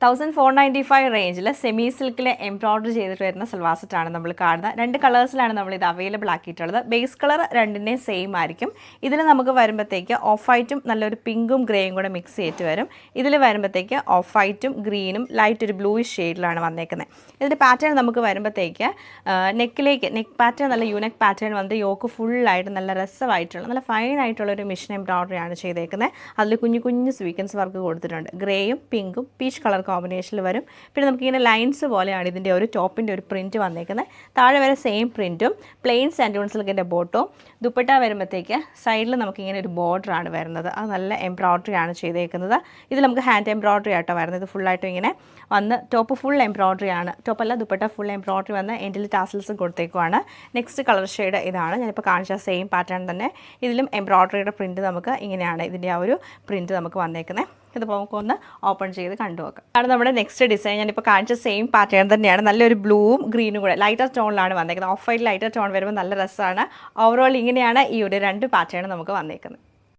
1495 റേഞ്ചിൽ സെമി സിൽക്കിൽ എംബ്രോയ്ഡറി ചെയ്തിട്ട് വരുന്ന സൽവാർ സെറ്റാണ് നമ്മൾ കാണുന്നത്. 2 കളേഴ്സിലാണ് നമ്മൾ ഇത് അവൈലബിൾ ആക്കിയിട്ടുള്ളത്. ബേസ് കളർ രണ്ടിൻ്റെയും സെയിം ആയിരിക്കും. ഇതിൽ നമുക്ക് വരുമ്പോഴത്തേക്ക് ഓഫ് വൈറ്റും നല്ലൊരു പിങ്കും ഗ്രേയും കൂടെ മിക്സ് ചെയ്തിട്ട് വരും. ഇതിൽ വരുമ്പോഴത്തേക്ക് ഓഫ് വൈറ്റും ഗ്രീനും ലൈറ്റ് ഒരു ബ്ലൂയിഷ് ഷെയ്ഡിലാണ് വന്നേക്കുന്നത്. ഇതിൻ്റെ പാറ്റേൺ നമുക്ക് വരുമ്പോഴത്തേക്ക് നെക്ക് പാറ്റേൺ നല്ല യൂനെക്ക് പാറ്റേൺ വന്നിട്ട് യോക്ക് ഫുള്ളായിട്ട് നല്ല രസമായിട്ടുള്ള നല്ല ഫൈൻ ആയിട്ടുള്ളൊരു മിഷൻ എംബ്രോയ്ഡറിയാണ് ചെയ്തേക്കുന്നത്. അതിൽ കുഞ്ഞു കുഞ്ഞു സ്വീക്വൻസ് വർക്ക് കൊടുത്തിട്ടുണ്ട്. ഗ്രേയും പിങ്കും പീച്ച് കളർ കോമ്പിനേഷനിൽ വരും. പിന്നെ നമുക്കിങ്ങനെ ലൈൻസ് പോലെയാണ് ഇതിൻ്റെ ഒരു ടോപ്പിൻ്റെ ഒരു പ്രിൻറ്റ് വന്നേക്കുന്നത്. താഴെ വരെ സെയിം പ്രിൻറ്റും പ്ലെയിൻ സാൻഡൂൺ സിൽക്കിൻ്റെ ബോട്ടും. ദുപ്പട്ട വരുമ്പോഴത്തേക്ക് സൈഡിൽ നമുക്കിങ്ങനെ ഒരു ബോർഡറാണ് വരുന്നത്. അത് നല്ല എംബ്രോയ്ഡറി ആണ് ചെയ്തേക്കുന്നത്. ഇത് നമുക്ക് ഹാൻഡ് എംബ്രോയ്ഡറി ആയിട്ടോ വരുന്നത്. ഇത് ഫുള്ളായിട്ടും ഇങ്ങനെ വന്ന് ടോപ്പ് ഫുൾ എംബ്രോയ്ഡറി ആണ്. ടോപ്പല്ല ദുപ്പട്ട ഫുൾ എംബ്രോയ്ഡറി വന്ന് എൻഡിൽ ടാസൽസും കൊടുത്തേക്കുവാണ്. നെക്സ്റ്റ് കളർ ഷെയ്ഡ് ഇതാണ്. ഞാനിപ്പോൾ കാണിച്ച സെയിം പാറ്റേൺ തന്നെ ഇതിലും എംബ്രോയ്ഡറിയുടെ പ്രിൻറ്റ് നമുക്ക് ഇങ്ങനെയാണ് ഇതിൻ്റെ ആ ഒരു പ്രിൻറ്റ് നമുക്ക് വന്നേക്കുന്നത്. ഇതിപ്പോൾ നമുക്കൊന്ന് ഓപ്പൺ ചെയ്ത് കണ്ടുനോക്കാം. ആണ് നമ്മുടെ നെക്സ്റ്റ് ഡിസൈൻ. ഞാനിപ്പോൾ കാണിച്ച സെയിം പാറ്റേൺ തന്നെയാണ്. നല്ലൊരു ബ്ലൂവും ഗ്രീനും കൂടെ ലൈറ്റർ ടോണിലാണ് വന്നേക്കുന്നത്. ഓഫ് വൈറ്റ് ലൈറ്റർ ടോൺ വരുമ്പോൾ നല്ല രസമാണ്. ഓവറോൾ ഇങ്ങനെയാണ് ഈ ഒരു 2 പാറ്റേൺ നമുക്ക് വന്നേക്കുന്നത്.